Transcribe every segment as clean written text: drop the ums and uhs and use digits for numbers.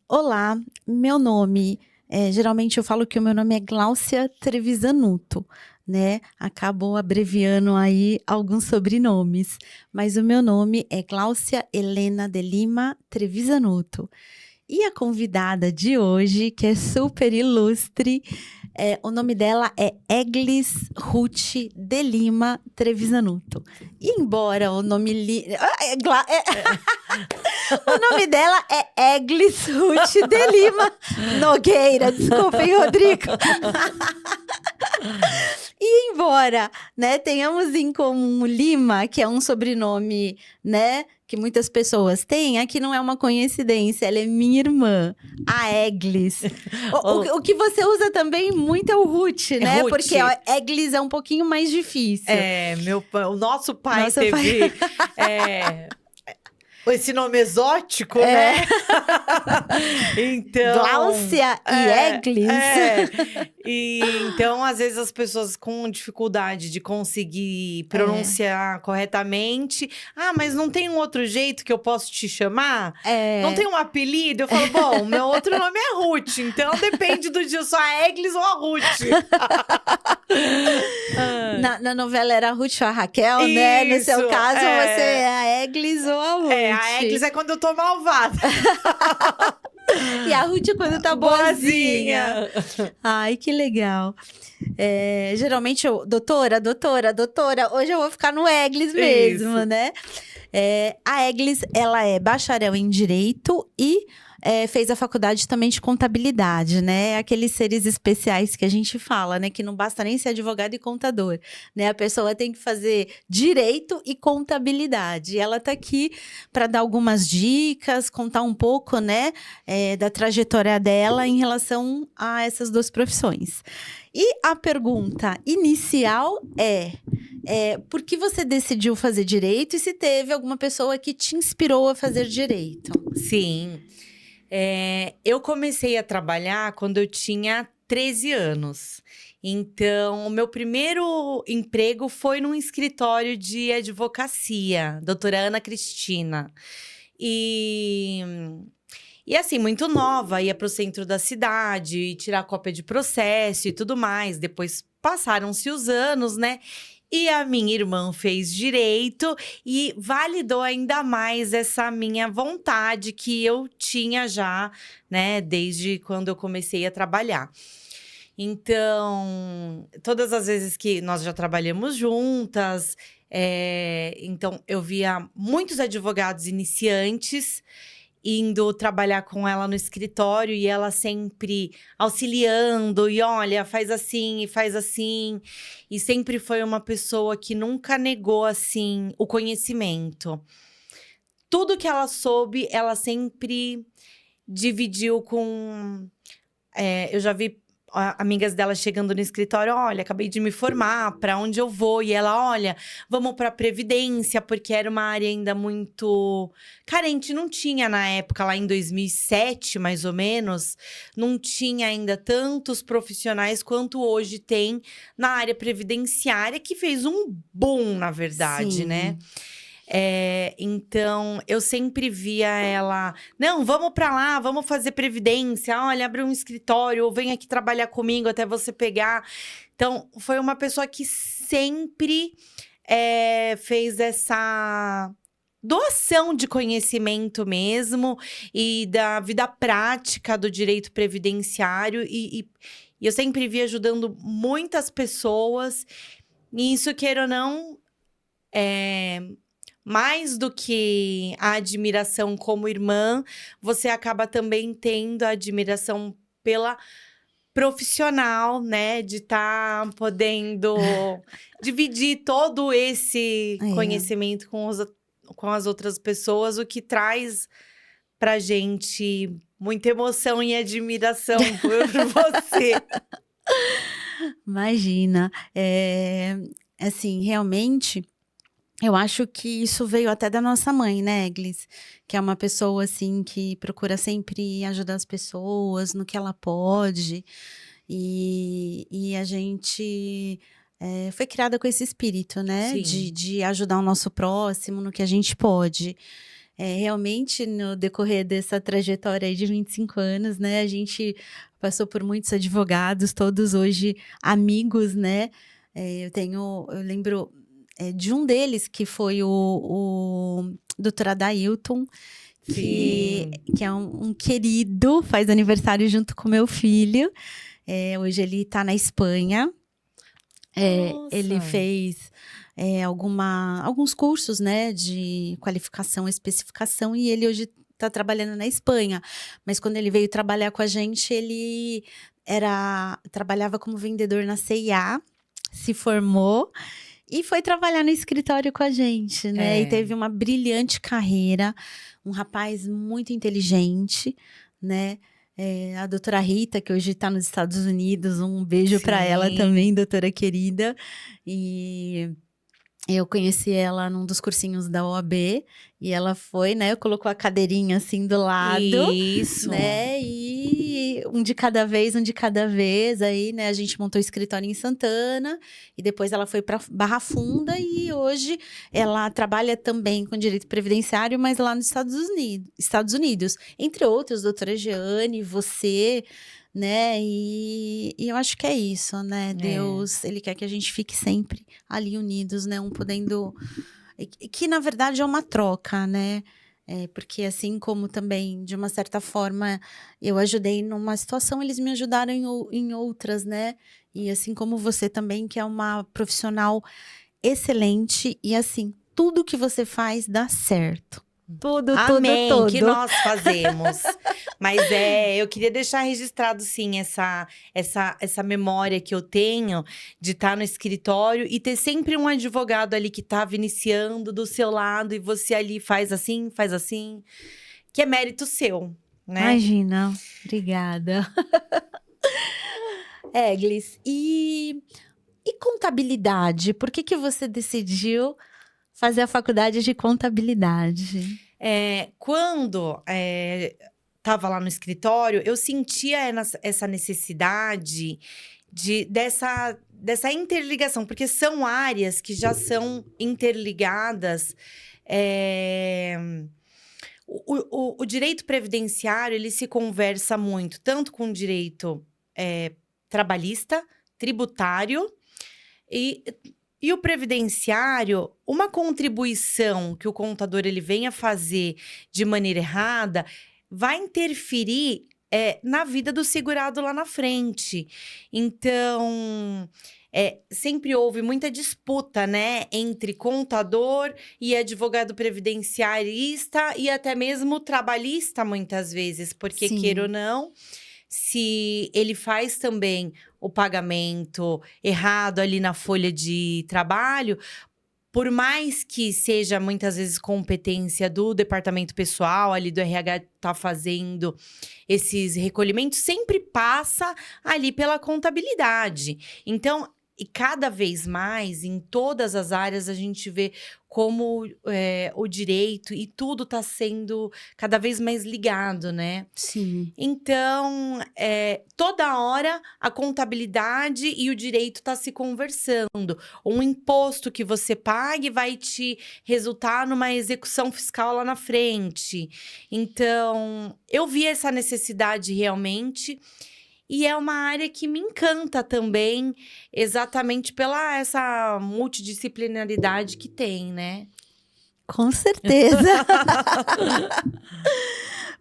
Olá, meu nome, geralmente eu falo que o meu nome é Gláucia Trevisanuto, né, acabo abreviando aí alguns sobrenomes, mas o meu nome é Gláucia Helena de Lima Trevisanuto. E a convidada de hoje, que é super ilustre, o nome dela é Eglis Ruth de Lima Trevisanuto. E embora o nome o nome dela é Eglis Ruth de Lima Nogueira. Desculpem, Rodrigo. E embora, né, tenhamos em comum o Lima, que é um sobrenome, né, que muitas pessoas têm, aqui não é uma coincidência, ela é minha irmã, a Eglis. O que você usa também muito é o Ruth, né? Ruth. Porque a Eglis é um pouquinho mais difícil. O nosso pai Nosso teve esse nome exótico, né? Então, Gláucia e Eglis. E então, às vezes, as pessoas com dificuldade de conseguir pronunciar corretamente. Ah, mas não tem um outro jeito que eu posso te chamar? Não tem um apelido? Eu falo, bom, meu outro nome é Ruth, então depende do dia, eu sou a Eglis ou a Ruth. Na novela era a Ruth ou a Raquel, né? No seu caso, você é a Eglis ou a Ruth. A Eglis é quando eu tô malvada. E a Ruth é quando tá boazinha. Ai, que legal. Geralmente eu, doutora, hoje eu vou ficar no Eglis mesmo, né? A Eglis, ela é bacharel em Direito e fez a faculdade também de contabilidade, né? Aqueles seres especiais que a gente fala, né? Que não basta nem ser advogado e contador, né? A pessoa tem que fazer direito e contabilidade. E ela tá aqui para dar algumas dicas, contar um pouco, né? Da trajetória dela em relação a essas duas profissões. E a pergunta inicial por que você decidiu fazer direito e se teve alguma pessoa que te inspirou a fazer direito? Sim. Eu comecei a trabalhar quando eu tinha 13 anos. Então, o meu primeiro emprego foi num escritório de advocacia, doutora Ana Cristina. E assim, muito nova, ia para o centro da cidade, tirar cópia de processo e tudo mais. Depois passaram-se os anos, né? E a minha irmã fez direito e validou ainda mais essa minha vontade que eu tinha já, né, desde quando eu comecei a trabalhar. Então, todas as vezes que nós já trabalhamos juntas, então eu via muitos advogados iniciantes indo trabalhar com ela no escritório e ela sempre auxiliando e olha, faz assim e faz assim. E sempre foi uma pessoa que nunca negou assim o conhecimento. Tudo que ela soube, ela sempre dividiu com eu já vi amigas dela chegando no escritório, olha, acabei de me formar, para onde eu vou? E ela, olha, vamos para previdência, porque era uma área ainda muito carente, não tinha na época, lá em 2007, mais ou menos, não tinha ainda tantos profissionais quanto hoje tem na área previdenciária, que fez um boom, na verdade, Sim. né? Então, eu sempre via ela... Não, vamos pra lá, vamos fazer previdência. Olha, abre um escritório, ou vem aqui trabalhar comigo até você pegar. Então, foi uma pessoa que sempre fez essa doação de conhecimento mesmo. E da vida prática do direito previdenciário. E eu sempre vi ajudando muitas pessoas. E isso, queira ou não... mais do que a admiração como irmã, você acaba também tendo a admiração pela profissional, né? De estar podendo dividir todo esse conhecimento com as outras pessoas, o que traz pra gente muita emoção e admiração por você. Imagina. Assim, realmente... Eu acho que isso veio até da nossa mãe, né, Eglis? Que é uma pessoa, assim, que procura sempre ajudar as pessoas no que ela pode. E a gente foi criada com esse espírito, né? Sim. De ajudar o nosso próximo no que a gente pode. Realmente, no decorrer dessa trajetória aí de 25 anos, né, a gente passou por muitos advogados, todos hoje amigos, né? Eu lembro de um deles, que foi o Dr. Adailton, que, Sim. que é um querido, faz aniversário junto com meu filho. Hoje ele está na Espanha. Ele Nossa. fez alguns cursos, né, de qualificação e especificação, e ele hoje está trabalhando na Espanha. Mas quando ele veio trabalhar com a gente, ele trabalhava como vendedor na C&A, se formou e foi trabalhar no escritório com a gente, né? E teve uma brilhante carreira, um rapaz muito inteligente, né? A doutora Rita, que hoje está nos Estados Unidos, um beijo para ela também, doutora querida. E eu conheci ela num dos cursinhos da OAB, e ela foi, né, colocou a cadeirinha assim do lado, Isso. né, e um de cada vez, aí, né, a gente montou o escritório em Santana, e depois ela foi para Barra Funda, e hoje ela trabalha também com direito previdenciário, mas lá nos Estados Unidos. Entre outros, doutora Jeane, você, né, e eu acho que é isso, né, Deus, ele quer que a gente fique sempre ali unidos, né, um podendo, que na verdade é uma troca, né, porque assim como também, de uma certa forma, eu ajudei numa situação, eles me ajudaram em outras, né, e assim como você também, que é uma profissional excelente, e assim, tudo que você faz dá certo. Tudo, Amém, tudo, que tudo. nós fazemos. Mas eu queria deixar registrado, sim, essa memória que eu tenho de estar no escritório e ter sempre um advogado ali que estava iniciando do seu lado e você ali faz assim, que é mérito seu, né? Imagina, obrigada. Eglis, e contabilidade? Por que você decidiu fazer a faculdade de contabilidade? Quando estava lá no escritório, eu sentia essa necessidade dessa interligação, porque são áreas que já são interligadas. O direito previdenciário, ele se conversa muito, tanto com o direito trabalhista, tributário e o previdenciário. Uma contribuição que o contador ele venha fazer de maneira errada vai interferir na vida do segurado lá na frente. Então, sempre houve muita disputa, né, entre contador e advogado previdenciarista e até mesmo trabalhista, muitas vezes, porque, Sim. queira ou não, se ele faz também o pagamento errado ali na folha de trabalho, por mais que seja muitas vezes competência do departamento pessoal, ali do RH, tá fazendo esses recolhimentos, sempre passa ali pela contabilidade. Então, e cada vez mais, em todas as áreas, a gente vê como o direito e tudo está sendo cada vez mais ligado, né? Sim. Então, toda hora a contabilidade e o direito tá se conversando. Um imposto que você pague vai te resultar numa execução fiscal lá na frente. Então, eu vi essa necessidade realmente. E é uma área que me encanta também, exatamente pela essa multidisciplinaridade que tem, né? Com certeza.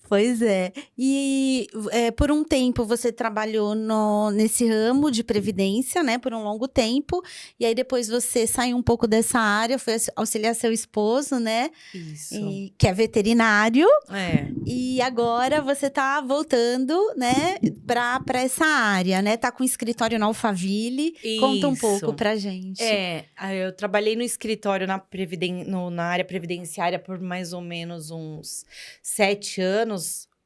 Pois é. E por um tempo você trabalhou nesse ramo de previdência, né? Por um longo tempo. E aí depois você saiu um pouco dessa área, foi auxiliar seu esposo, né? Isso. Que é veterinário. É. E agora você tá voltando, né? Pra essa área, né? Tá com escritório na Alphaville. Conta um pouco pra gente. Eu trabalhei no escritório na área previdenciária por mais ou menos uns 7 anos,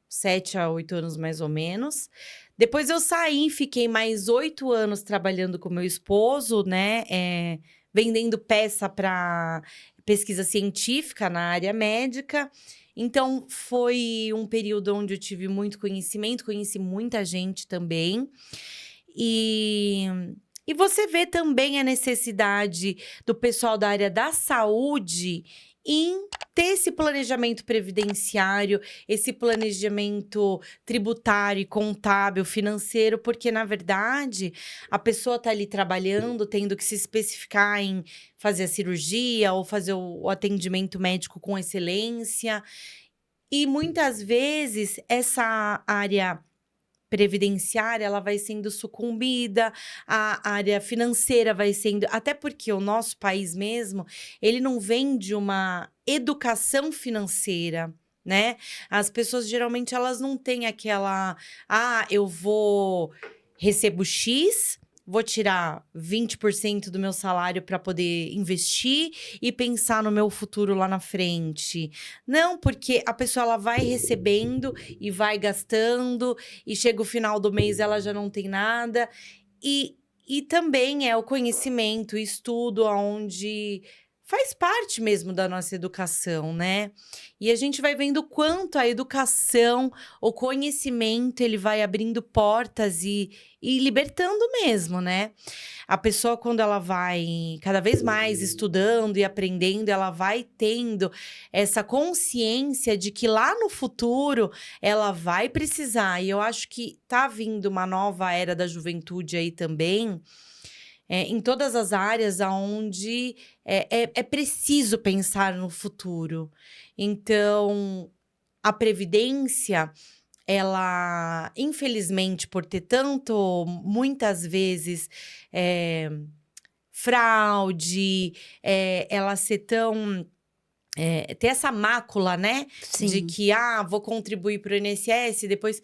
7 a 8 anos mais ou menos. Depois eu saí, fiquei mais 8 anos trabalhando com meu esposo, né? Vendendo peça para pesquisa científica na área médica. Então, foi um período onde eu tive muito conhecimento, conheci muita gente também. E você vê também a necessidade do pessoal da área da saúde em ter esse planejamento previdenciário, esse planejamento tributário, contábil, financeiro, porque, na verdade, a pessoa está ali trabalhando, tendo que se especificar em fazer a cirurgia ou fazer o atendimento médico com excelência. E, muitas vezes, essa área previdenciária, ela vai sendo sucumbida, a área financeira vai sendo... Até porque o nosso país mesmo, ele não vem de uma educação financeira, né? As pessoas, geralmente, elas não têm aquela... eu recebo X, vou tirar 20% do meu salário para poder investir e pensar no meu futuro lá na frente. Não, porque a pessoa ela vai recebendo e vai gastando, e chega o final do mês ela já não tem nada. E também é o conhecimento, o estudo, onde faz parte mesmo da nossa educação, né? E a gente vai vendo quanto a educação, o conhecimento, ele vai abrindo portas e libertando mesmo, né? A pessoa, quando ela vai cada vez mais estudando e aprendendo, ela vai tendo essa consciência de que lá no futuro ela vai precisar. E eu acho que tá vindo uma nova era da juventude aí também, em todas as áreas onde é preciso pensar no futuro. Então, a Previdência, ela, infelizmente, por ter muitas vezes, fraude, ela ser tão... ter essa mácula, né? De Sim. que, vou contribuir para o INSS, depois...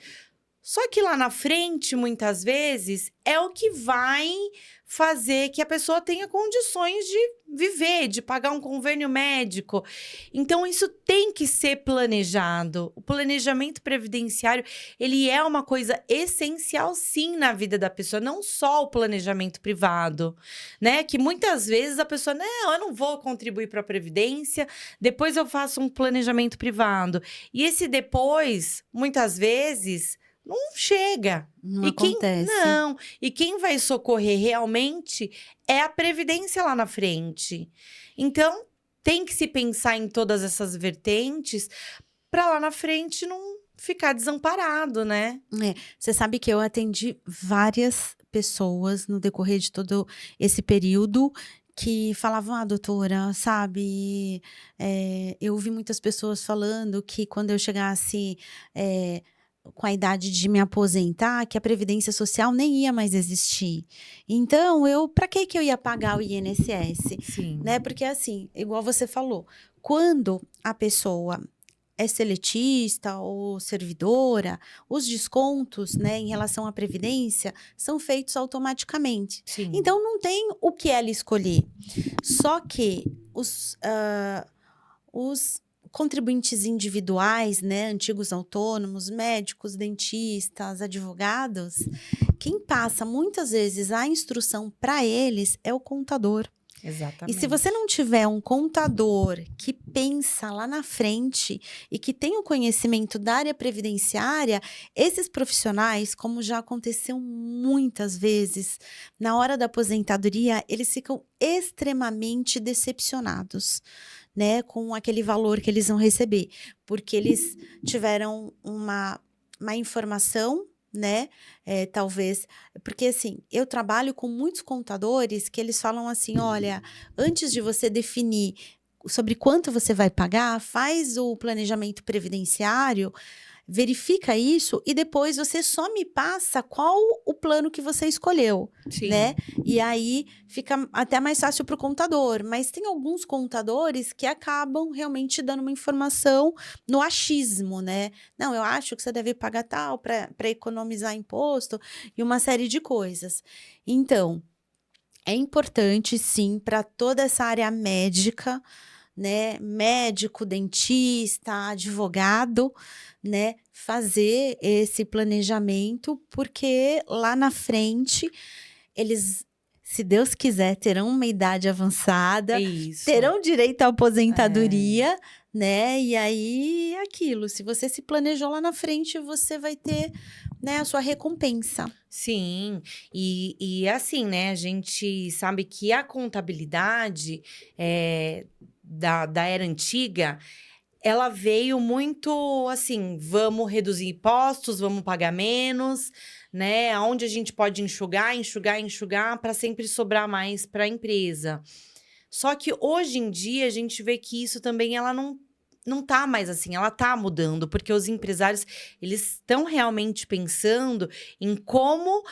Só que lá na frente, muitas vezes, é o que vai fazer que a pessoa tenha condições de viver, de pagar um convênio médico. Então, isso tem que ser planejado. O planejamento previdenciário, ele é uma coisa essencial, sim, na vida da pessoa. Não só o planejamento privado, né? Que muitas vezes a pessoa, não, eu não vou contribuir para a Previdência, depois eu faço um planejamento privado. E esse depois, muitas vezes... não chega. Não E acontece. E quem vai socorrer realmente é a Previdência lá na frente. Então, tem que se pensar em todas essas vertentes para lá na frente não ficar desamparado, né? Você sabe que eu atendi várias pessoas no decorrer de todo esse período que falavam: doutora, sabe, eu ouvi muitas pessoas falando que quando eu chegasse com a idade de me aposentar, que a Previdência Social nem ia mais existir. Então, para que eu ia pagar o INSS? Sim. Né? Porque assim, igual você falou, quando a pessoa é seletista ou servidora, os descontos, né, em relação à Previdência são feitos automaticamente. Sim. Então, não tem o que ela escolher. Só que os contribuintes individuais, né, antigos autônomos, médicos, dentistas, advogados, quem passa muitas vezes a instrução para eles é o contador. Exatamente. E se você não tiver um contador que pensa lá na frente e que tem o conhecimento da área previdenciária, esses profissionais, como já aconteceu muitas vezes, na hora da aposentadoria, eles ficam extremamente decepcionados, né, com aquele valor que eles vão receber, porque eles tiveram uma informação, né, talvez, porque assim, eu trabalho com muitos contadores que eles falam assim: olha, antes de você definir sobre quanto você vai pagar, faz o planejamento previdenciário, verifica isso e depois você só me passa qual o plano que você escolheu, Sim. né? E aí fica até mais fácil para o contador. Mas tem alguns contadores que acabam realmente dando uma informação no achismo, né? Não, eu acho que você deve pagar tal para economizar imposto e uma série de coisas. Então, é importante, sim, para toda essa área médica, né, médico, dentista, advogado, né, fazer esse planejamento, porque lá na frente eles, se Deus quiser, terão uma idade avançada, Isso. terão direito à aposentadoria, né? E aí aquilo, se você se planejou lá na frente, você vai ter, né, a sua recompensa. Sim, e assim, né, a gente sabe que a contabilidade da era antiga, ela veio muito assim, vamos reduzir impostos, vamos pagar menos, né? Aonde a gente pode enxugar para sempre sobrar mais para a empresa. Só que hoje em dia a gente vê que isso também ela não tá mais assim, ela tá mudando, porque os empresários, eles estão realmente pensando em como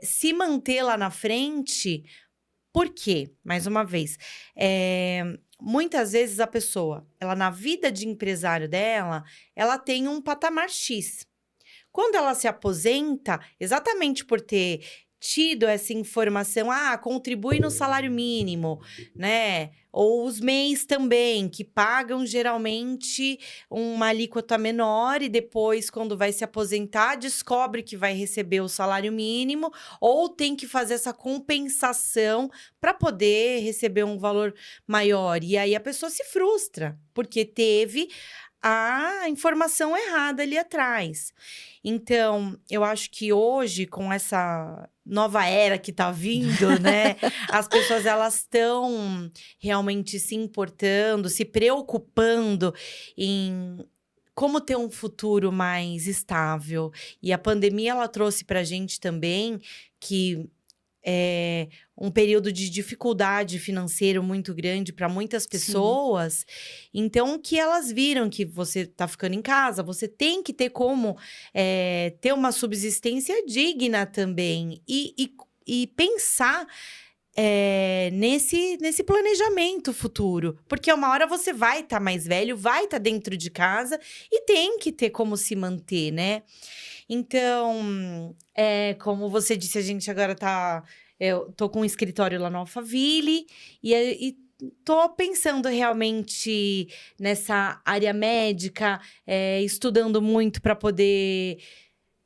se manter lá na frente. Por quê? Mais uma vez, muitas vezes a pessoa, ela na vida de empresário dela, ela tem um patamar X. Quando ela se aposenta, exatamente por ter tido essa informação, contribui no salário mínimo, né? Ou os MEIs também, que pagam geralmente uma alíquota menor e depois, quando vai se aposentar, descobre que vai receber o salário mínimo ou tem que fazer essa compensação para poder receber um valor maior. E aí a pessoa se frustra, porque teve a informação errada ali atrás. Então, eu acho que hoje, com essa nova era que tá vindo, né? As pessoas, elas estão realmente se importando, se preocupando em como ter um futuro mais estável. E a pandemia, ela trouxe pra gente também que um período de dificuldade financeira muito grande para muitas pessoas. Então, que elas viram que você está ficando em casa, você tem que ter como ter uma subsistência digna também. E pensar nesse planejamento futuro. Porque uma hora você vai estar mais velho, vai estar dentro de casa e tem que ter como se manter, né? Então, como você disse, a gente agora eu tô com um escritório lá no Alphaville e tô pensando realmente nessa área médica, estudando muito para poder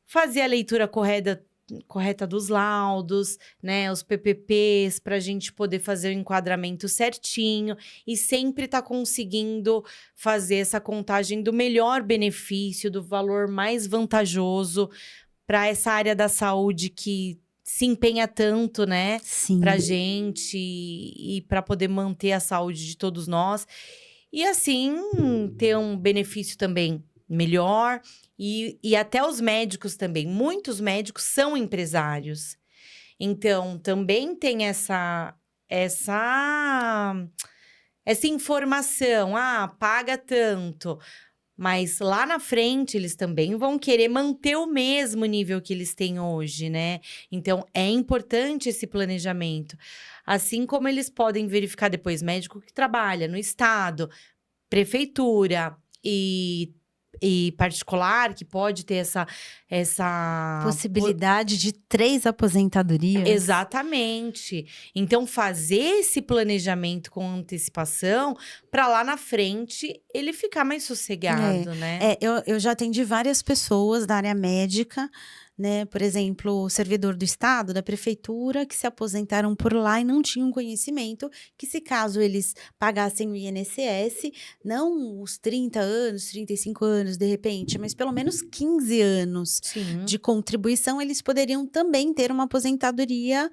fazer a leitura correta dos laudos, né? Os PPPs, para a gente poder fazer o enquadramento certinho e sempre tá conseguindo fazer essa contagem do melhor benefício, do valor mais vantajoso para essa área da saúde que se empenha tanto, né? Sim. Pra gente e para poder manter a saúde de todos nós. E assim, ter um benefício também melhor. E até os médicos também. Muitos médicos são empresários. Então, também tem essa informação. Paga tanto. Mas lá na frente, eles também vão querer manter o mesmo nível que eles têm hoje, né? Então, é importante esse planejamento. Assim como eles podem verificar depois médico que trabalha no estado, prefeitura e particular, que pode ter essa Possibilidade de 3 aposentadorias. Exatamente. Então, fazer esse planejamento com antecipação para lá na frente ele ficar mais sossegado, né? Eu já atendi várias pessoas da área médica, né? Por exemplo, o servidor do estado, da prefeitura, que se aposentaram por lá e não tinham conhecimento que se caso eles pagassem o INSS, não os 30 anos, 35 anos de repente, mas pelo menos 15 anos Sim. de contribuição, eles poderiam também ter uma aposentadoria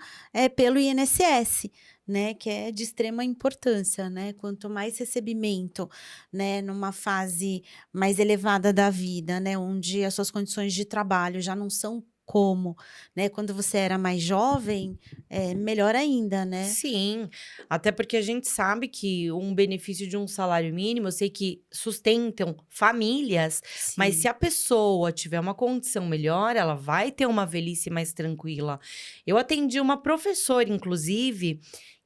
pelo INSS. Né, que é de extrema importância, né? Quanto mais recebimento, né, numa fase mais elevada da vida, né, onde as suas condições de trabalho já não são como, né, quando você era mais jovem, melhor ainda, né? Sim, até porque a gente sabe que um benefício de um salário mínimo, eu sei que sustentam famílias, mas se a pessoa tiver uma condição melhor, ela vai ter uma velhice mais tranquila. Eu atendi uma professora, inclusive,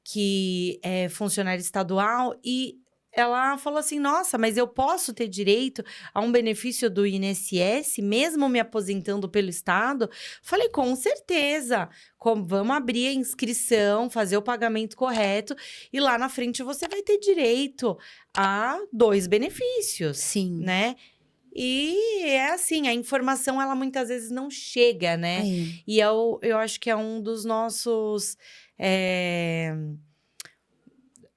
que é funcionária estadual e ela falou assim: nossa, mas eu posso ter direito a um benefício do INSS, mesmo me aposentando pelo Estado? Falei, com certeza. Vamos abrir a inscrição, fazer o pagamento correto, e lá na frente você vai ter direito a 2 benefícios. Sim. Né? E é assim, a informação, ela muitas vezes não chega, né? E eu acho que é um dos nossos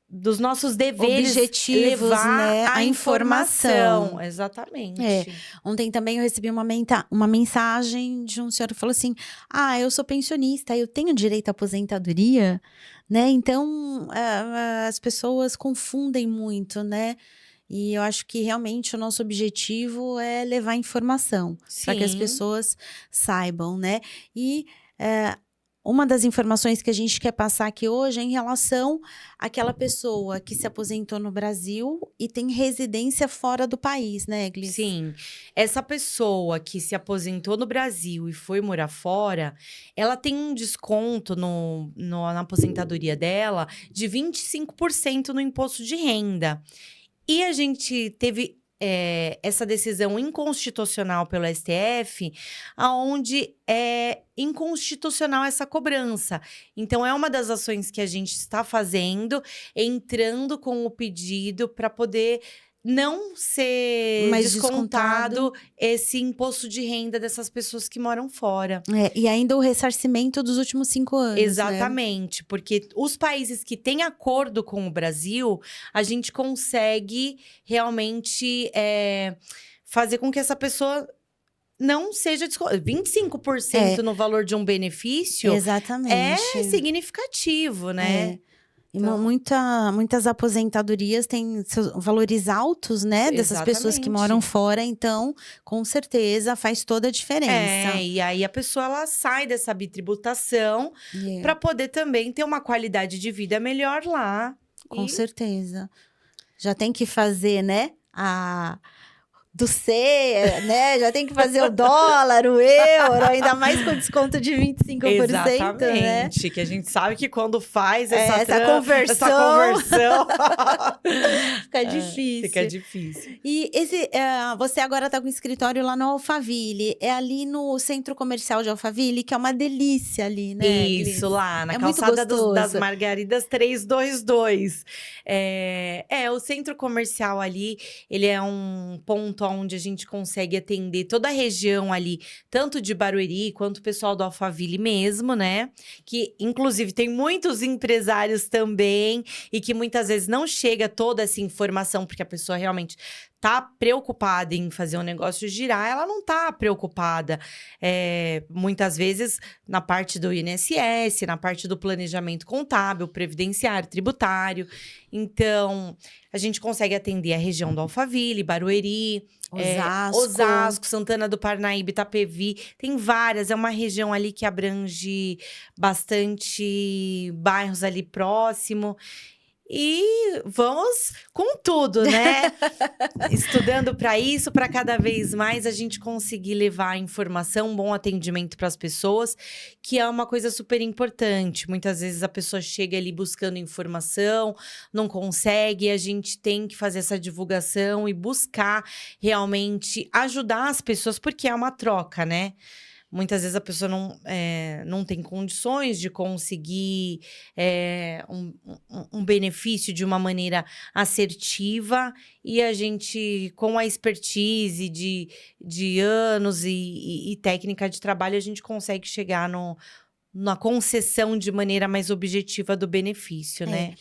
dos nossos deveres, objetivos, levar né, a a informação. Exatamente. Ontem também eu recebi uma mensagem de um senhor que falou assim: ah, eu sou pensionista, eu tenho direito à aposentadoria, né? Então, as pessoas confundem muito, né? E eu acho que realmente o nosso objetivo é levar informação para que as Sim. pessoas saibam, né? E uma das informações que a gente quer passar aqui hoje é em relação àquela pessoa que se aposentou no Brasil e tem residência fora do país, né, Glis? Sim, essa pessoa que se aposentou no Brasil e foi morar fora, ela tem um desconto na aposentadoria dela de 25% no imposto de renda. E a gente teve essa decisão inconstitucional pelo STF, aonde é inconstitucional essa cobrança. Então, é uma das ações que a gente está fazendo, entrando com o pedido para poder não ser Mais descontado esse imposto de renda dessas pessoas que moram fora. E ainda o ressarcimento dos últimos 5 anos, Exatamente, porque os países que têm acordo com o Brasil, a gente consegue realmente fazer com que essa pessoa não seja descontada. 25% no valor de um benefício é significativo, né? Então, muitas aposentadorias têm seus valores altos, né? Dessas pessoas que moram fora, então, com certeza, faz toda a diferença. E aí a pessoa ela sai dessa bitributação para poder também ter uma qualidade de vida melhor lá. Com certeza. Já tem que fazer, né? Do C, né? Já tem que fazer o dólar, o euro, ainda mais com desconto de 25%. Exatamente, né? Que a gente sabe que quando faz essa conversão fica difícil. Fica difícil. E você agora está com o escritório lá no Alphaville, é ali no centro comercial de Alphaville, que é uma delícia ali, né? Isso, lá na calçada das Margaridas 322. O centro comercial ali, ele é um ponto onde a gente consegue atender toda a região ali, tanto de Barueri quanto o pessoal do Alphaville mesmo, né? Que, inclusive, tem muitos empresários também e que muitas vezes não chega toda essa informação, porque a pessoa realmente tá preocupada em fazer um negócio girar, ela não tá preocupada. Muitas vezes, na parte do INSS, na parte do planejamento contábil, previdenciário, tributário. Então, a gente consegue atender a região do Alphaville, Barueri, Osasco, Santana do Parnaíba, Itapevi. Tem várias, é uma região ali que abrange bastante bairros ali próximo. E vamos com tudo, né? Estudando para isso, para cada vez mais a gente conseguir levar informação, um bom atendimento para as pessoas, que é uma coisa super importante. Muitas vezes a pessoa chega ali buscando informação, não consegue, e a gente tem que fazer essa divulgação e buscar realmente ajudar as pessoas, porque é uma troca, né? Muitas vezes a pessoa não tem condições de conseguir um benefício de uma maneira assertiva, e a gente, com a expertise de anos e técnica de trabalho, a gente consegue chegar na concessão de maneira mais objetiva do benefício, né?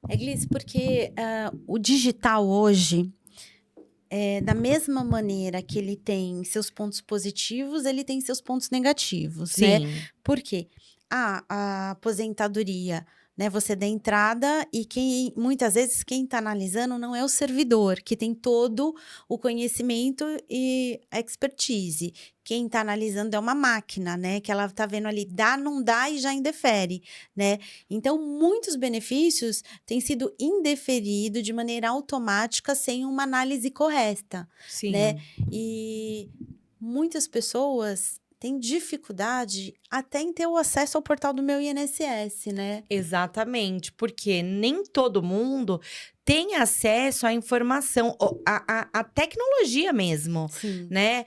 Glis, porque o digital hoje, da mesma maneira que ele tem seus pontos positivos, ele tem seus pontos negativos, Sim. né? Por quê? A aposentadoria, né? Você dá entrada e muitas vezes quem está analisando não é o servidor, que tem todo o conhecimento e a expertise. Quem está analisando é uma máquina, né? Que ela está vendo ali, dá, não dá e já indefere, né? Então, muitos benefícios têm sido indeferidos de maneira automática, sem uma análise correta, Sim. né? E muitas pessoas têm dificuldade até em ter o acesso ao portal do Meu INSS, né? Exatamente, porque nem todo mundo tem acesso à informação, à tecnologia mesmo, Sim. né?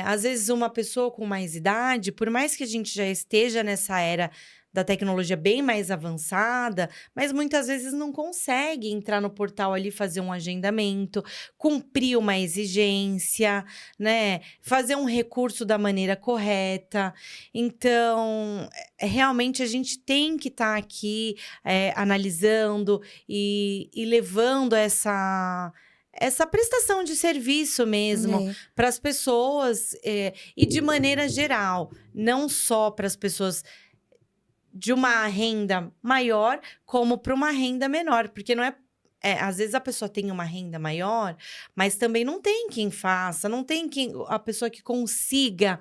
Às vezes uma pessoa com mais idade, por mais que a gente já esteja nessa era da tecnologia bem mais avançada, mas muitas vezes não consegue entrar no portal ali, fazer um agendamento, cumprir uma exigência, né? Fazer um recurso da maneira correta. Então, realmente a gente tem que estar aqui analisando e levando essa prestação de serviço mesmo para as pessoas e de maneira geral, não só para as pessoas de uma renda maior, como para uma renda menor, porque não às vezes a pessoa tem uma renda maior, mas também não tem quem faça, não tem a pessoa que consiga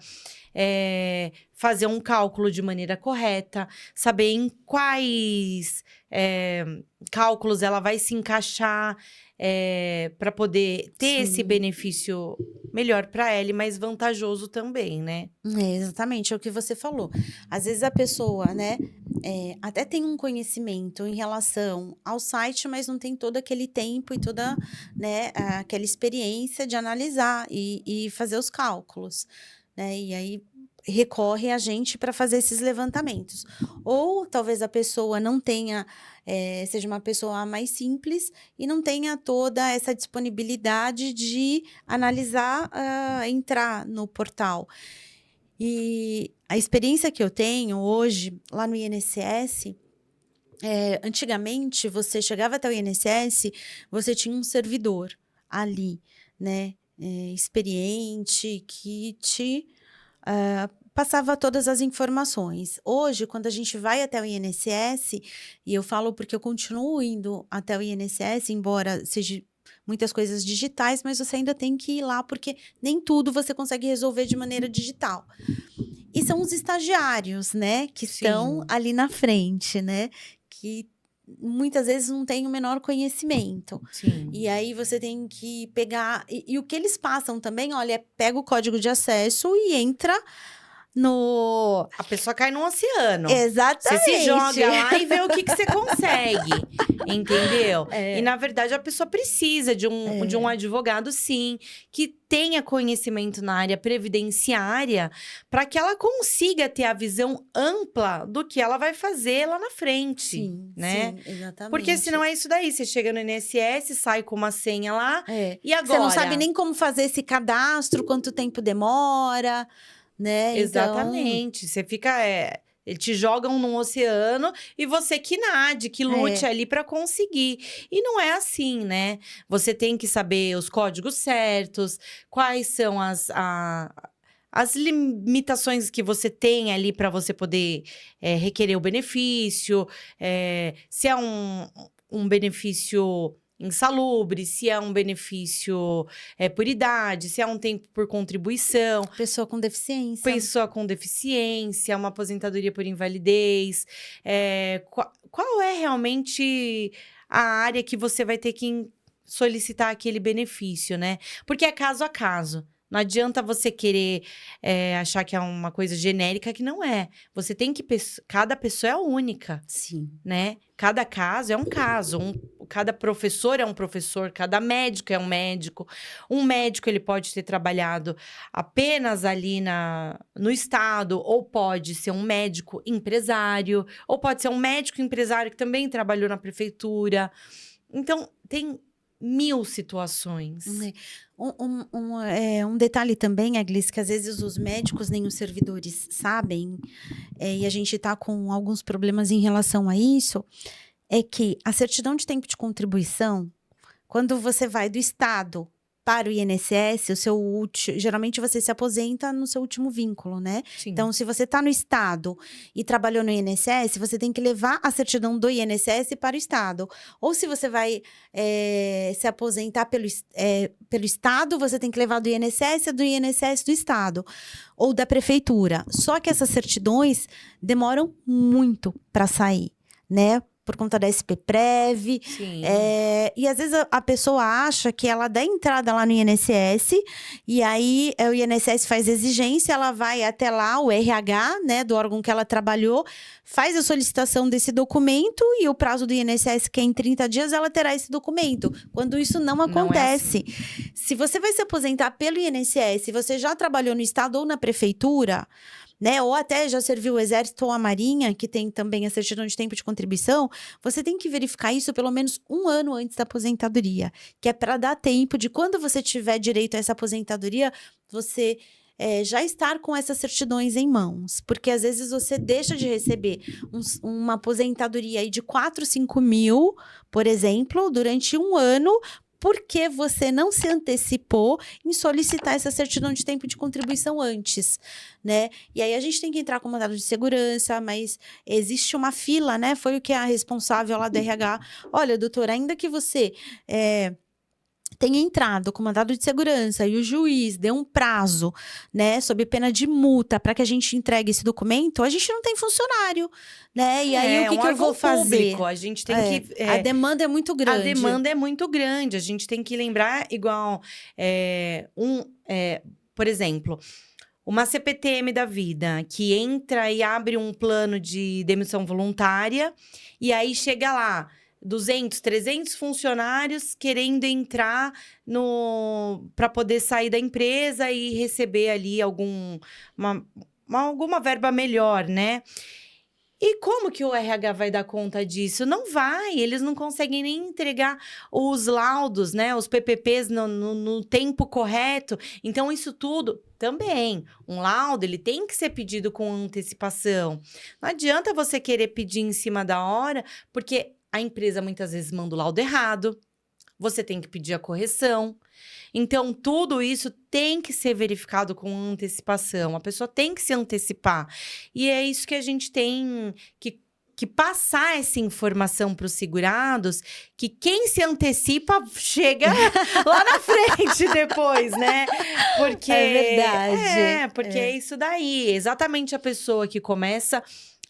fazer um cálculo de maneira correta, saber em quais cálculos ela vai se encaixar para poder ter esse benefício melhor para ela e mais vantajoso também, né? Exatamente, é o que você falou. Às vezes a pessoa, né, até tem um conhecimento em relação ao site, mas não tem todo aquele tempo e toda, né, aquela experiência de analisar e fazer os cálculos, né? E aí recorre a gente para fazer esses levantamentos. Ou talvez a pessoa não tenha, seja uma pessoa mais simples e não tenha toda essa disponibilidade de analisar, entrar no portal. E a experiência que eu tenho hoje, lá no INSS, antigamente, você chegava até o INSS, você tinha um servidor ali, né? Experiente, que te passava todas as informações. Hoje, quando a gente vai até o INSS, e eu falo porque eu continuo indo até o INSS, embora seja muitas coisas digitais, mas você ainda tem que ir lá, porque nem tudo você consegue resolver de maneira digital. E são os estagiários, né, que estão ali na frente, né, que muitas vezes não tem o menor conhecimento. Sim. E aí você tem que pegar... E o que eles passam também, olha, pega o código de acesso e entra no... A pessoa cai num oceano. Exatamente. Você se joga lá e vê o que você consegue, entendeu? E, na verdade, a pessoa precisa de um advogado, sim, que tenha conhecimento na área previdenciária para que ela consiga ter a visão ampla do que ela vai fazer lá na frente, sim, né? Sim, exatamente. Porque senão é isso daí, você chega no INSS, sai com uma senha lá, e agora? Você não sabe nem como fazer esse cadastro, quanto tempo demora... Né? Exatamente. Então... Você fica... Eles te jogam num oceano e você que nade, que lute ali para conseguir. E não é assim, né? Você tem que saber os códigos certos, quais são as limitações que você tem ali para você poder requerer o benefício, se é um benefício insalubre, se é um benefício por idade, se é um tempo por contribuição. Pessoa com deficiência. Pessoa com deficiência, uma aposentadoria por invalidez. Qual é realmente a área que você vai ter que solicitar aquele benefício, né? Porque é caso a caso. Não adianta você querer achar que é uma coisa genérica, que não é. Você tem que... Cada pessoa é única. Sim. Né? Cada caso é um caso. Cada professor é um professor. Cada médico é um médico. Um médico, ele pode ter trabalhado apenas ali no estado. Ou pode ser um médico empresário. Ou pode ser um médico empresário que também trabalhou na prefeitura. Então, tem 1000 situações. Um detalhe também, Aglis, que às vezes os médicos nem os servidores sabem, e a gente está com alguns problemas em relação a isso, é que a certidão de tempo de contribuição, quando você vai do estado para o INSS, geralmente você se aposenta no seu último vínculo, né? Sim. Então, se você está no estado e trabalhou no INSS, você tem que levar a certidão do INSS para o estado. Ou se você vai se aposentar pelo estado, você tem que levar do INSS do estado. Ou da prefeitura. Só que essas certidões demoram muito para sair, né? Por conta da SPPrev. Sim. E às vezes a pessoa acha que ela dá entrada lá no INSS, e aí o INSS faz exigência, ela vai até lá, o RH, né, do órgão que ela trabalhou, faz a solicitação desse documento, e o prazo do INSS, que é em 30 dias, ela terá esse documento. Quando isso não acontece. Não é assim. Se você vai se aposentar pelo INSS, se você já trabalhou no estado ou na prefeitura, né? Ou até já serviu o Exército ou a Marinha, que tem também a certidão de tempo de contribuição, você tem que verificar isso pelo menos 1 ano antes da aposentadoria, que é para dar tempo de quando você tiver direito a essa aposentadoria, você já estar com essas certidões em mãos. Porque às vezes você deixa de receber uma aposentadoria aí de 4, 5 mil, por exemplo, durante 1 ano, porque você não se antecipou em solicitar essa certidão de tempo de contribuição antes, né? E aí a gente tem que entrar com mandado de segurança, mas existe uma fila, né? Foi o que a responsável lá da RH, olha, doutora, ainda que você tenha entrado com mandado de segurança e o juiz deu um prazo, né, sob pena de multa para que a gente entregue esse documento, a gente não tem funcionário, né? E aí o que eu vou fazer? Público, a gente tem que a demanda é muito grande. A demanda é muito grande. A gente tem que lembrar igual por exemplo, uma CPTM da vida que entra e abre um plano de demissão voluntária e aí chega lá 200, 300 funcionários querendo entrar para poder sair da empresa e receber ali alguma verba melhor, né? E como que o RH vai dar conta disso? Não vai, eles não conseguem nem entregar os laudos, né? Os PPPs no tempo correto. Então, isso tudo também. Um laudo, ele tem que ser pedido com antecipação. Não adianta você querer pedir em cima da hora, porque a empresa muitas vezes manda o laudo errado. Você tem que pedir a correção. Então, tudo isso tem que ser verificado com antecipação. A pessoa tem que se antecipar. E é isso que a gente tem que passar essa informação para os segurados, que quem se antecipa chega lá na frente depois, né? Porque é verdade. Porque é isso daí. Exatamente a pessoa que começa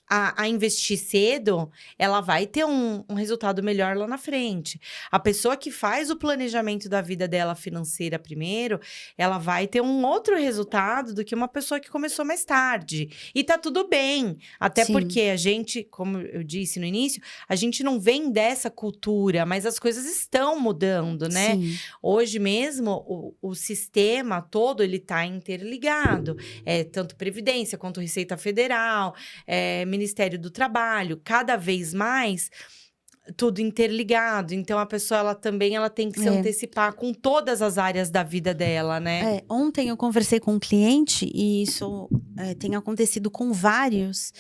a investir cedo, ela vai ter um resultado melhor lá na frente. A pessoa que faz o planejamento da vida dela financeira primeiro, ela vai ter um outro resultado do que uma pessoa que começou mais tarde. E tá tudo bem. Até Sim. porque a gente, como eu disse no início, a gente não vem dessa cultura, mas as coisas estão mudando, né? Sim. Hoje mesmo, o sistema todo, ele tá interligado. Tanto Previdência, quanto Receita Federal, Ministério do Trabalho, cada vez mais tudo interligado. Então, a pessoa, ela tem que se antecipar com todas as áreas da vida dela, né? Ontem eu conversei com um cliente, e isso tem acontecido com vários,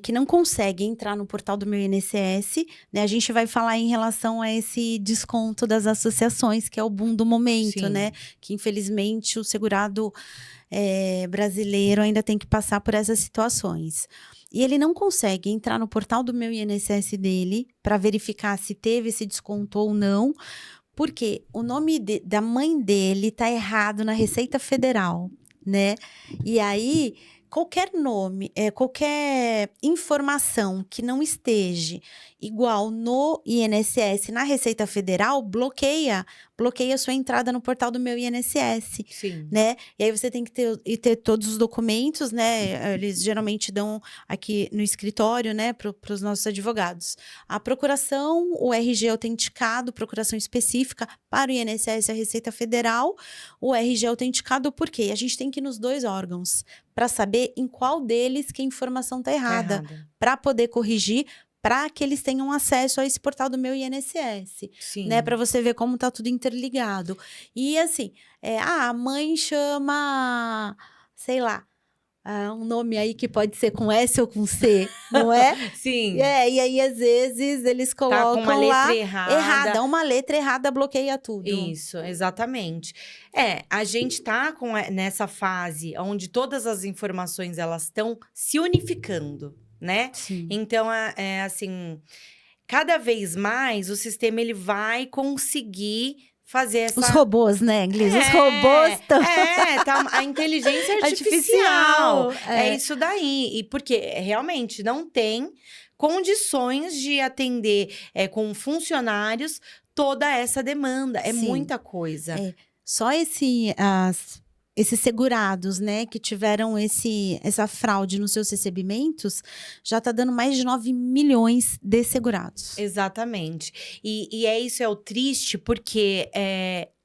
que não conseguem entrar no portal do Meu INSS, né? A gente vai falar em relação a esse desconto das associações, que é o boom do momento, Sim. né? Que, infelizmente, o segurado brasileiro ainda tem que passar por essas situações. E ele não consegue entrar no portal do Meu INSS dele para verificar se teve esse desconto ou não, porque o nome da mãe dele está errado na Receita Federal, né? E aí, qualquer nome, qualquer informação que não esteja igual no INSS, na Receita Federal, bloqueia sua entrada no portal do Meu INSS. Sim. Né? E aí você tem que ter todos os documentos, né? Eles geralmente dão aqui no escritório, né, para os nossos advogados. A procuração, o RG autenticado, procuração específica para o INSS e a Receita Federal. O RG autenticado por quê? A gente tem que ir nos 2 órgãos para saber em qual deles que a informação está errada, para poder corrigir, para que eles tenham acesso a esse portal do Meu INSS, Sim. né? Para você ver como tá tudo interligado. E assim, a mãe chama, sei lá, um nome aí que pode ser com S ou com C, não é? Sim. E aí, às vezes, eles colocam com uma letra lá errada. Uma letra errada bloqueia tudo. Isso, exatamente. A gente tá nessa fase onde todas as informações, elas estão se unificando, né? Sim. Então, assim, cada vez mais o sistema, ele vai conseguir fazer essa... Os robôs, né, Glis? Os robôs estão... tá, a inteligência artificial. Artificial. É isso daí. E porque realmente não tem condições de atender com funcionários toda essa demanda. É Sim. muita coisa. Só esses segurados, né, que tiveram essa fraude nos seus recebimentos, já está dando mais de 9 milhões de segurados. Exatamente. E isso é o triste, porque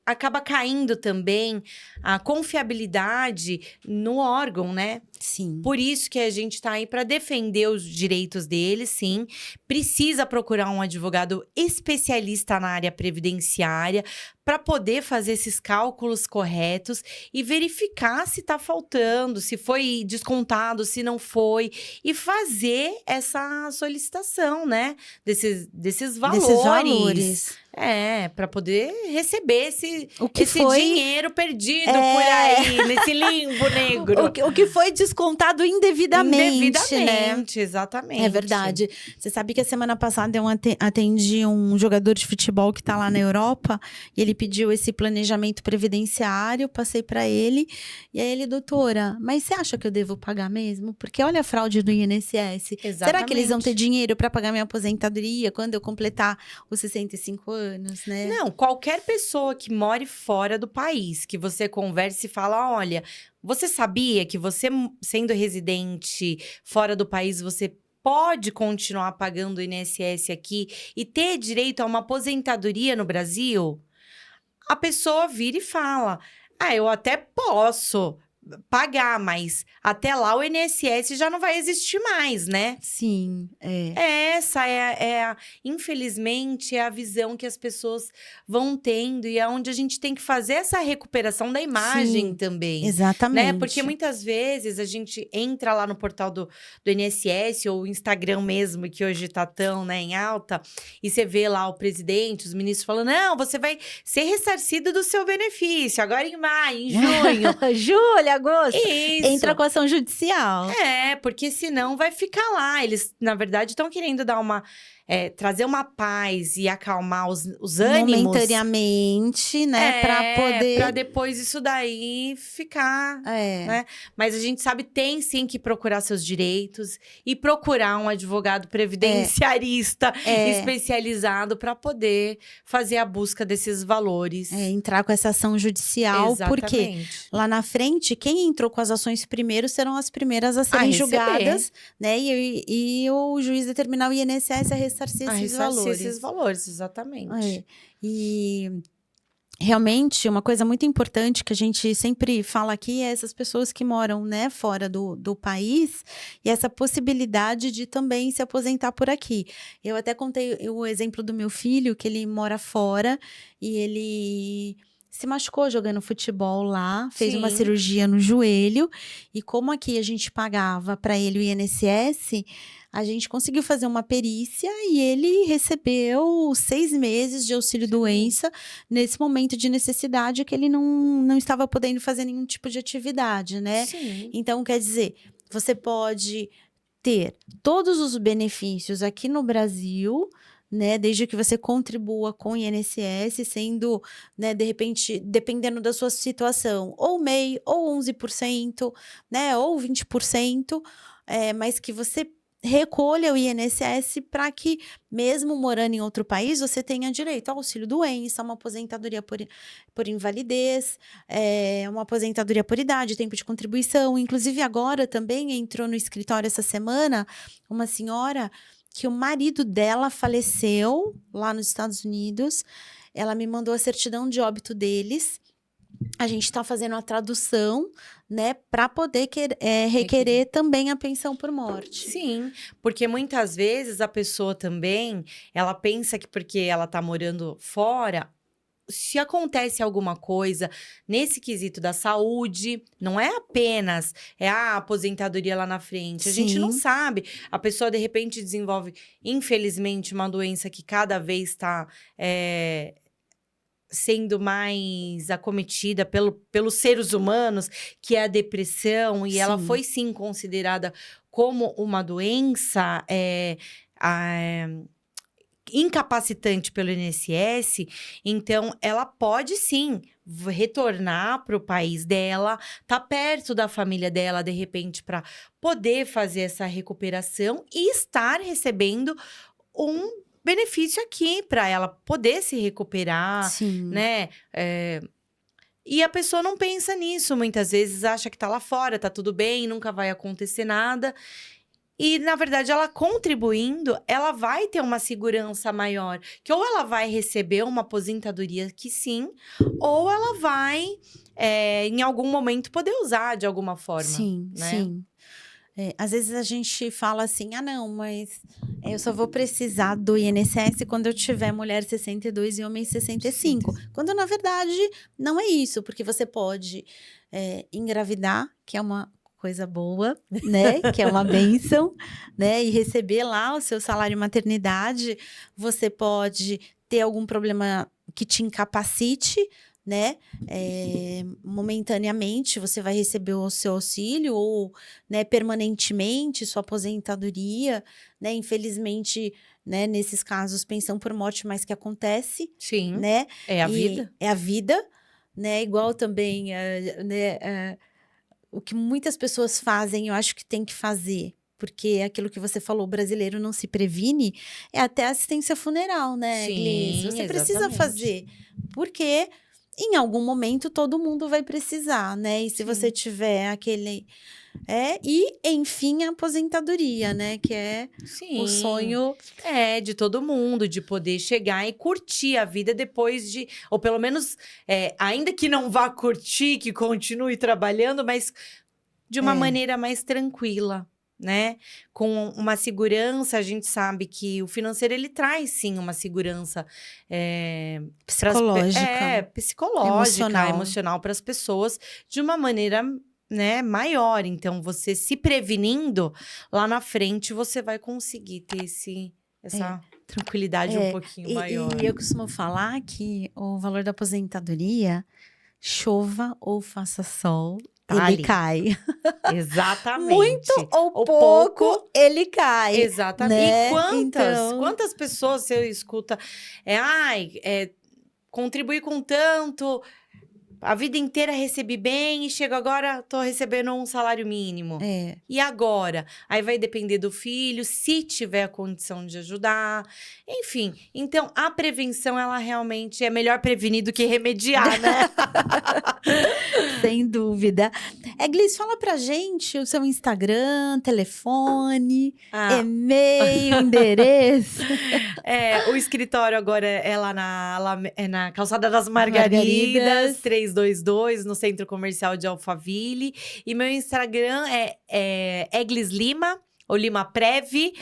acaba caindo também a confiabilidade no órgão, né? Sim. Por isso que a gente tá aí para defender os direitos deles, sim. Precisa procurar um advogado especialista na área previdenciária para poder fazer esses cálculos corretos e verificar se está faltando, se foi descontado, se não foi, e fazer essa solicitação, né? Desses valores. Para poder receber esse dinheiro perdido por aí, nesse limbo negro. O que foi descontado indevidamente, né? Exatamente. É verdade. Você sabe que a semana passada eu atendi um jogador de futebol que tá lá na Europa, e ele pediu esse planejamento previdenciário, passei para ele, e aí ele, doutora, mas você acha que eu devo pagar mesmo? Porque olha a fraude do INSS. Exatamente. Será que eles vão ter dinheiro para pagar minha aposentadoria quando eu completar os 65 anos, né? Não, qualquer pessoa que more fora do país, que você converse e fala, olha, você sabia que você, sendo residente fora do país, você pode continuar pagando o INSS aqui e ter direito a uma aposentadoria no Brasil? A pessoa vira e fala, eu até posso pagar, mas até lá o INSS já não vai existir mais, né? Sim, Essa infelizmente, é a visão que as pessoas vão tendo e é onde a gente tem que fazer essa recuperação da imagem também. Exatamente. Né? Porque muitas vezes a gente entra lá no portal do INSS ou o Instagram mesmo, que hoje tá tão, né, em alta, e você vê lá o presidente, os ministros falando, não, você vai ser ressarcido do seu benefício, agora em maio, em junho. Julho, agosto. Isso. Entra com ação judicial. Porque senão vai ficar lá. Eles, na verdade, estão querendo dar trazer uma paz e acalmar os ânimos. Momentaneamente, né? Pra poder... Pra depois isso daí ficar, né? Mas a gente sabe, tem sim que procurar seus direitos e procurar um advogado previdenciarista especializado para poder fazer a busca desses valores. Entrar com essa ação judicial. Exatamente. Porque lá na frente, quem entrou com as ações primeiro serão as primeiras a serem julgadas, né? E o juiz determinar o INSS a ressarcir esses valores, exatamente. E realmente, uma coisa muito importante que a gente sempre fala aqui é essas pessoas que moram, né, fora do país e essa possibilidade de também se aposentar por aqui. Eu até contei o exemplo do meu filho, que ele mora fora e ele se machucou jogando futebol lá, fez uma cirurgia no joelho, e como aqui a gente pagava para ele o INSS, a gente conseguiu fazer uma perícia e ele recebeu 6 meses de auxílio-doença nesse momento de necessidade que ele não estava podendo fazer nenhum tipo de atividade, né? Sim. Então, quer dizer, você pode ter todos os benefícios aqui no Brasil, né, desde que você contribua com o INSS, sendo, né, de repente, dependendo da sua situação, ou MEI, ou 11%, né, ou 20%, mas que você recolha o INSS para que, mesmo morando em outro país, você tenha direito ao auxílio-doença, uma aposentadoria por invalidez, uma aposentadoria por idade, tempo de contribuição. Inclusive, agora também entrou no escritório essa semana uma senhora que o marido dela faleceu lá nos Estados Unidos. Ela me mandou a certidão de óbito deles. A gente está fazendo a tradução, né, para poder requerer também a pensão por morte. Sim, porque muitas vezes a pessoa também, ela pensa que porque ela tá morando fora, se acontece alguma coisa nesse quesito da saúde, não é apenas a aposentadoria lá na frente. A gente não sabe. A pessoa, de repente, desenvolve, infelizmente, uma doença que cada vez está sendo mais acometida pelos seres humanos, que é a depressão. E ela foi, sim, considerada como uma doença incapacitante pelo INSS, então ela pode sim retornar para o país dela, tá perto da família dela, de repente, para poder fazer essa recuperação e estar recebendo um benefício aqui para ela poder se recuperar, né? E a pessoa não pensa nisso, muitas vezes acha que tá lá fora, tá tudo bem, nunca vai acontecer nada. E, na verdade, ela contribuindo, ela vai ter uma segurança maior. Que ou ela vai receber uma aposentadoria que sim, ou ela vai, em algum momento, poder usar de alguma forma. Sim, né? sim. Às vezes a gente fala assim, não, mas eu só vou precisar do INSS quando eu tiver mulher 62 e homem 65. Quando, na verdade, não é isso. Porque você pode engravidar, que é uma coisa boa, né? Que é uma bênção, né? E receber lá o seu salário maternidade. Você pode ter algum problema que te incapacite, né? Momentaneamente, você vai receber o seu auxílio ou, né, permanentemente, sua aposentadoria, né? Infelizmente, né, nesses casos, pensão por morte, mas que acontece, Sim, né? é a vida. É a vida, né? Igual também, o que muitas pessoas fazem, eu acho que tem que fazer. Porque aquilo que você falou, o brasileiro não se previne, é até assistência funeral, né, Gleice? Sim, Você precisa exatamente. fazer, porque em algum momento todo mundo vai precisar, né? E se você tiver aquele... e, enfim, a aposentadoria, né? Que é Sim. o sonho... de todo mundo, de poder chegar e curtir a vida depois de... Ou pelo menos, ainda que não vá curtir, que continue trabalhando, mas de uma maneira mais tranquila, né? Com uma segurança, a gente sabe que o financeiro, ele traz, sim, uma segurança... psicológica, emocional para as pessoas, de uma maneira... né, maior. Então, você se prevenindo, lá na frente você vai conseguir ter essa tranquilidade um pouquinho maior. E eu costumo falar que o valor da aposentadoria, chova ou faça sol, ele cai. Exatamente. Muito ou pouco, ele cai. Exatamente. Né? E quantas pessoas você escuta, contribuir com tanto... A vida inteira recebi bem e chego agora, tô recebendo um salário mínimo. E agora? Aí vai depender do filho, se tiver a condição de ajudar. Enfim, então a prevenção, ela realmente é melhor prevenir do que remediar, né? Sem dúvida. Gleice, fala pra gente o seu Instagram, telefone, e-mail, endereço. O escritório agora é lá na Calçada das Margaridas, 322, no Centro Comercial de Alphaville. E meu Instagram é Eglis Lima, ou Lima Prev.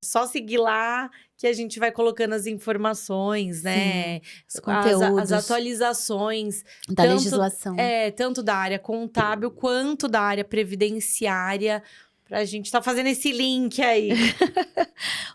Só seguir lá que a gente vai colocando as informações, né? Os conteúdos. As atualizações. Da legislação. Tanto da área contábil quanto da área previdenciária. Pra gente tá fazendo esse link aí.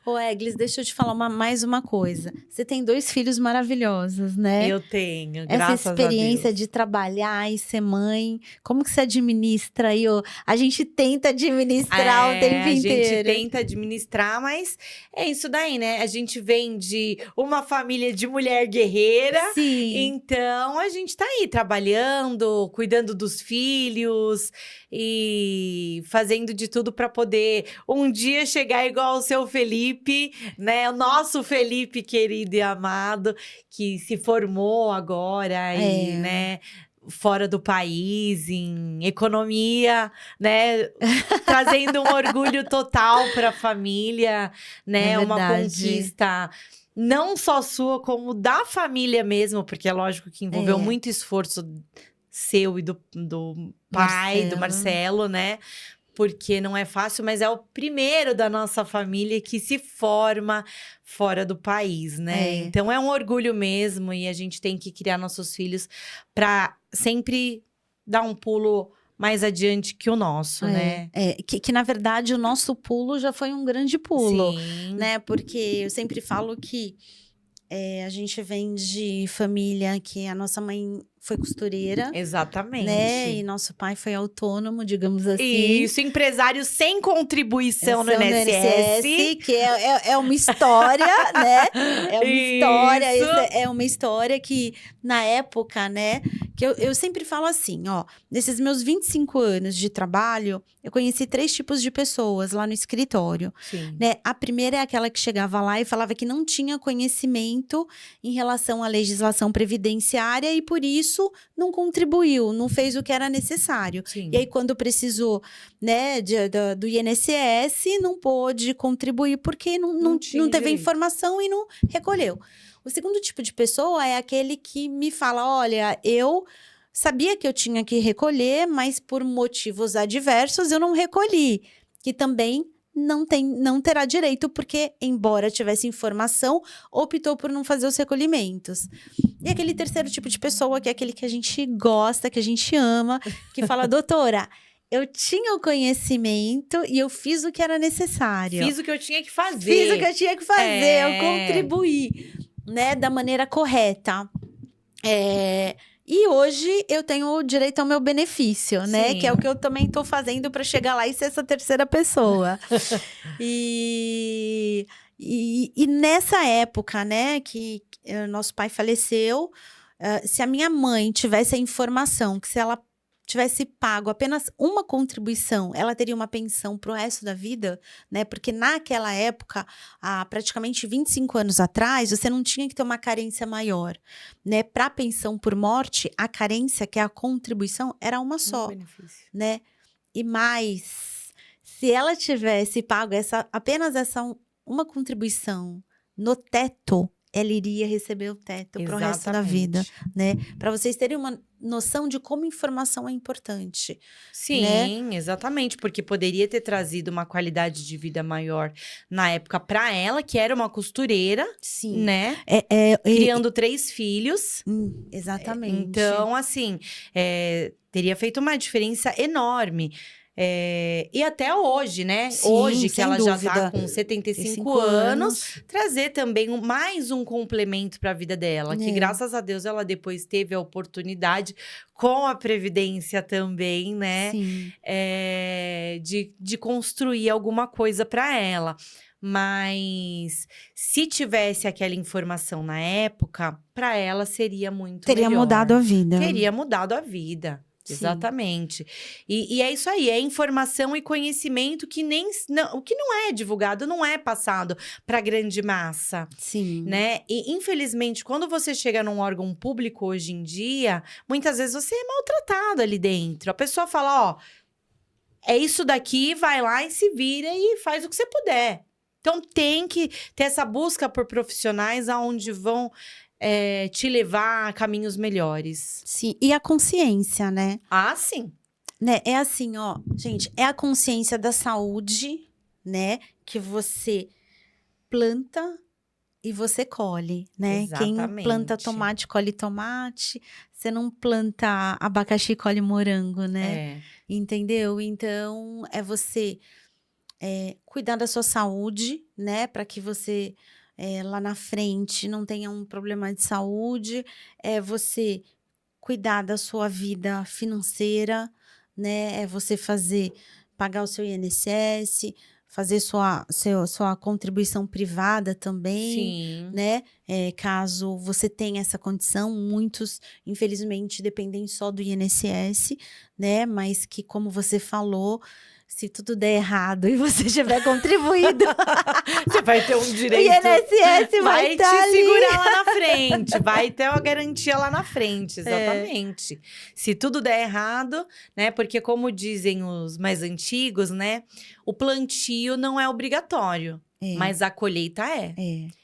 Ô, Eglis, deixa eu te falar mais uma coisa. Você tem 2 filhos maravilhosos, né? Eu tenho, graças a Deus. Essa experiência de trabalhar e ser mãe, como que você administra aí? A gente tenta administrar o tempo inteiro. A gente tenta administrar, mas é isso daí, né? A gente vem de uma família de mulher guerreira. Sim. Então, a gente tá aí trabalhando, cuidando dos filhos e fazendo de tudo para poder um dia chegar igual o seu Felipe, né? O nosso Felipe querido e amado, que se formou agora e, né, fora do país, em economia, né? Trazendo um orgulho total para a família, né? Uma conquista não só sua, como da família mesmo, porque é lógico que envolveu muito esforço seu e do pai, do Marcelo, né? Porque não é fácil, mas é o primeiro da nossa família que se forma fora do país, né? Então é um orgulho mesmo, e a gente tem que criar nossos filhos para sempre dar um pulo mais adiante que o nosso, né? Que na verdade o nosso pulo já foi um grande pulo, Sim. né? Porque eu sempre falo que a gente vem de família que a nossa mãe foi costureira. Exatamente. Né? E nosso pai foi autônomo, digamos assim. Isso, empresário sem contribuição no INSS. Que é uma história, né? É uma história que, na época, né? Que eu sempre falo assim, ó, nesses meus 25 anos de trabalho, eu conheci 3 tipos de pessoas lá no escritório, Sim. né? A primeira é aquela que chegava lá e falava que não tinha conhecimento em relação à legislação previdenciária e por isso não contribuiu, não fez o que era necessário. Sim. E aí quando precisou, né, do INSS, não pôde contribuir porque não teve direito. informação e não recolheu. O segundo tipo de pessoa é aquele que me fala, olha, eu sabia que eu tinha que recolher, mas por motivos adversos eu não recolhi. Que também não terá direito, porque, embora tivesse informação, optou por não fazer os recolhimentos. E aquele terceiro tipo de pessoa, que é aquele que a gente gosta, que a gente ama, que fala, doutora, eu tinha o conhecimento e eu fiz o que era necessário. Fiz o que eu tinha que fazer. Fiz o que eu tinha que fazer, eu contribuí, né, da maneira correta. E hoje eu tenho o direito ao meu benefício, né? Sim. Que é o que eu também estou fazendo para chegar lá e ser essa terceira pessoa. E nessa época, né, que nosso pai faleceu, se a minha mãe tivesse a informação que se ela tivesse pago apenas uma contribuição, ela teria uma pensão pro resto da vida, né? Porque naquela época, há praticamente 25 anos atrás, você não tinha que ter uma carência maior, né? Para pensão por morte, a carência, que é a contribuição, era uma só, benefício. né? E mais, se ela tivesse pago apenas uma contribuição no teto, ela iria receber o teto para o resto da vida, né? Para vocês terem uma noção de como informação é importante. Sim, né? Exatamente, porque poderia ter trazido uma qualidade de vida maior na época para ela, que era uma costureira, Sim. né? Criando 3 filhos. Exatamente. Então, assim, teria feito uma diferença enorme. E até hoje, né? Sim, hoje, que ela dúvida. já tá com 75 anos, trazer também mais um complemento para a vida dela. Que, graças a Deus, ela depois teve a oportunidade, com a Previdência também, né? Sim. De construir alguma coisa para ela. Mas se tivesse aquela informação na época, para ela seria muito melhor. Teria mudado a vida. Teria mudado a vida. Sim. Exatamente. E é isso aí, é informação e conhecimento que o que não é divulgado, não é passado para a grande massa. Sim. Né? E, infelizmente, quando você chega num órgão público hoje em dia, muitas vezes você é maltratado ali dentro. A pessoa fala, ó, é isso daqui, vai lá e se vira e faz o que você puder. Então, tem que ter essa busca por profissionais aonde vão te levar a caminhos melhores. Sim, e a consciência, né? Ah, sim. Né? É assim, ó, gente, é a consciência da saúde, né? Que você planta e você colhe, né? Exatamente. Quem planta tomate, colhe tomate. Você não planta abacaxi, colhe morango, né? Entendeu? Então, é você cuidar da sua saúde, né? Para que você, lá na frente, não tenha um problema de saúde. É você cuidar da sua vida financeira, né? É você pagar o seu INSS, fazer sua contribuição privada também. Sim. Né? Caso você tenha essa condição, muitos, infelizmente, dependem só do INSS, né? Mas que, como você falou, se tudo der errado e você tiver contribuído, você vai ter um direito. O INSS vai te segurar lá na frente, vai ter uma garantia lá na frente, exatamente. Se tudo der errado, né? Porque como dizem os mais antigos, né? O plantio não é obrigatório, mas a colheita é.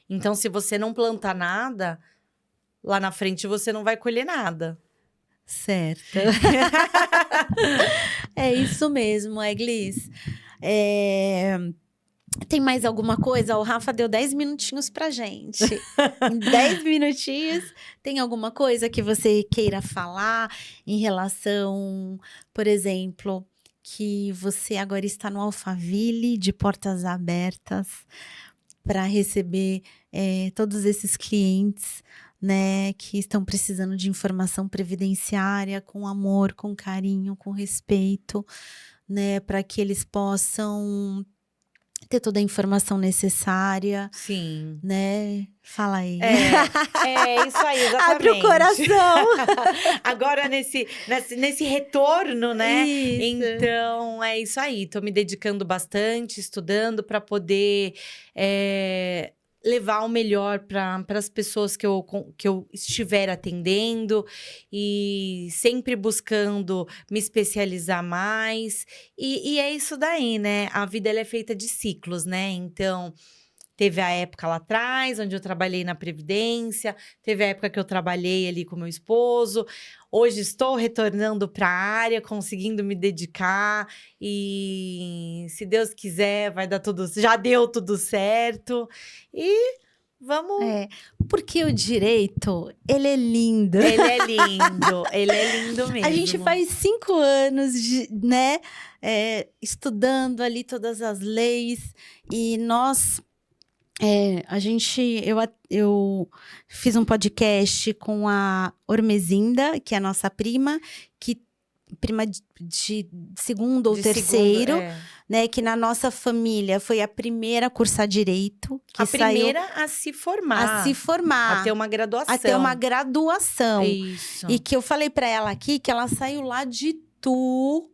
Então, se você não plantar nada, lá na frente você não vai colher nada. Certo. É isso mesmo, Eglis. Tem mais alguma coisa? O Rafa deu 10 minutinhos pra gente. Em 10 minutinhos, tem alguma coisa que você queira falar em relação, por exemplo, que você agora está no Alphaville, de portas abertas, para receber todos esses clientes, né, que estão precisando de informação previdenciária com amor, com carinho, com respeito, né, para que eles possam ter toda a informação necessária, Sim. né? Fala aí. É isso aí, exatamente. Abre o coração. Agora, nesse retorno, né? Isso. Então, é isso aí. Tô me dedicando bastante, estudando para poder levar o melhor para as pessoas que eu estiver atendendo e sempre buscando me especializar mais. E é isso daí, né? A vida ela é feita de ciclos, né? Então, teve a época lá atrás, onde eu trabalhei na Previdência, teve a época que eu trabalhei ali com meu esposo. Hoje estou retornando para a área, conseguindo me dedicar e, se Deus quiser, vai dar tudo, já deu tudo certo. E vamos. Porque o direito, ele é lindo. Ele é lindo mesmo. A gente faz 5 anos, né, estudando ali todas as leis e nós. Eu fiz um podcast com a Ormezinda, que é a nossa prima de segundo ou terceiro, né? Que na nossa família foi a primeira a cursar direito. Que primeira a se formar. A ter uma graduação. Isso. E que eu falei para ela aqui que ela saiu lá de Tu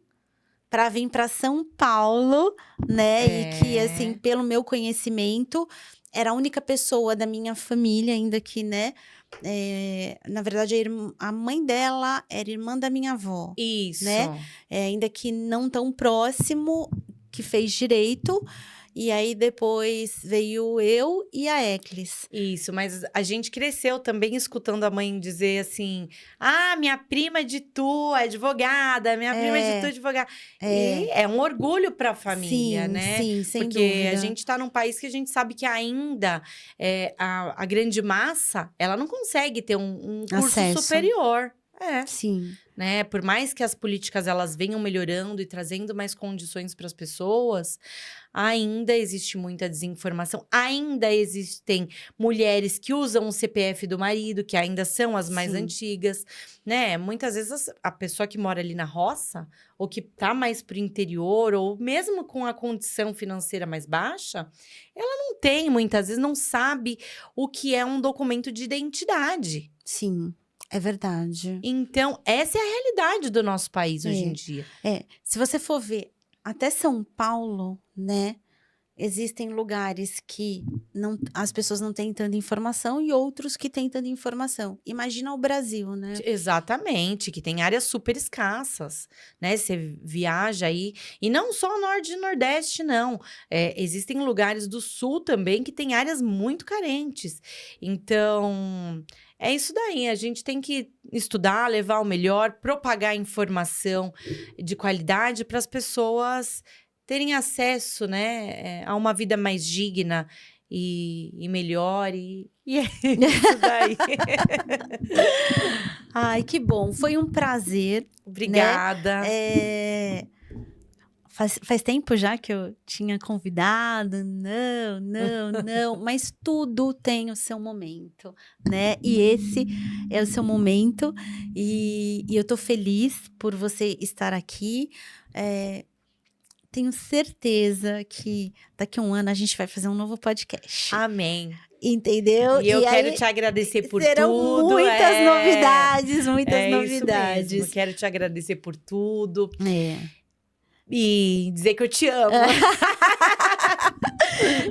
para vir para São Paulo, né? E que, assim, pelo meu conhecimento, era a única pessoa da minha família ainda que, né? Na verdade, a mãe dela era irmã da minha avó. Isso. Né? Ainda que não tão próximo, que fez direito. E aí, depois, veio eu e a Eclis. Isso, mas a gente cresceu também escutando a mãe dizer assim... Ah, minha prima de Tu é advogada, minha prima de Tu é advogada. E é um orgulho para a família, né? Sim, sem Porque dúvida. a gente está num país que a gente sabe que ainda a grande massa, ela não consegue ter um curso superior. Sim. Né? Por mais que as políticas elas venham melhorando e trazendo mais condições para as pessoas, ainda existe muita desinformação. Ainda existem mulheres que usam o CPF do marido, que ainda são as mais antigas, né? Muitas vezes a pessoa que mora ali na roça, ou que tá mais pro interior, ou mesmo com a condição financeira mais baixa, ela não tem, muitas vezes, não sabe o que é um documento de identidade. Sim. É verdade. Então, essa é a realidade do nosso país hoje em dia. Se você for ver, até São Paulo, né? Existem lugares que as pessoas não têm tanta informação e outros que têm tanta informação. Imagina o Brasil, né? Exatamente, que tem áreas super escassas, né? Você viaja aí, e não só Norte e Nordeste, não. Existem lugares do Sul também que tem áreas muito carentes. Então, é isso daí, a gente tem que estudar, levar o melhor, propagar informação de qualidade para as pessoas terem acesso, né, a uma vida mais digna e melhor, e é isso daí. Ai, que bom, foi um prazer. Obrigada. Né? Faz tempo já que eu tinha convidado, não, mas tudo tem o seu momento, né? E esse é o seu momento, e eu tô feliz por você estar aqui. Tenho certeza que daqui a um ano a gente vai fazer um novo podcast. Amém. Entendeu? E eu quero te agradecer por serão tudo. Muitas novidades, muitas novidades. Isso mesmo. Quero te agradecer por tudo. E dizer que eu te amo.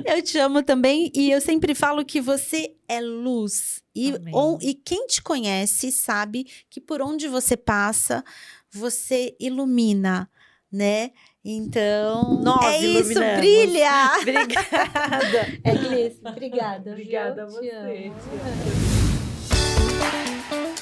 Eu te amo também. E eu sempre falo que você é luz. E quem te conhece sabe que por onde você passa, você ilumina, né? Então, nós isso, brilha! Obrigada. Eclis, obrigada. Obrigada a você. Te amo.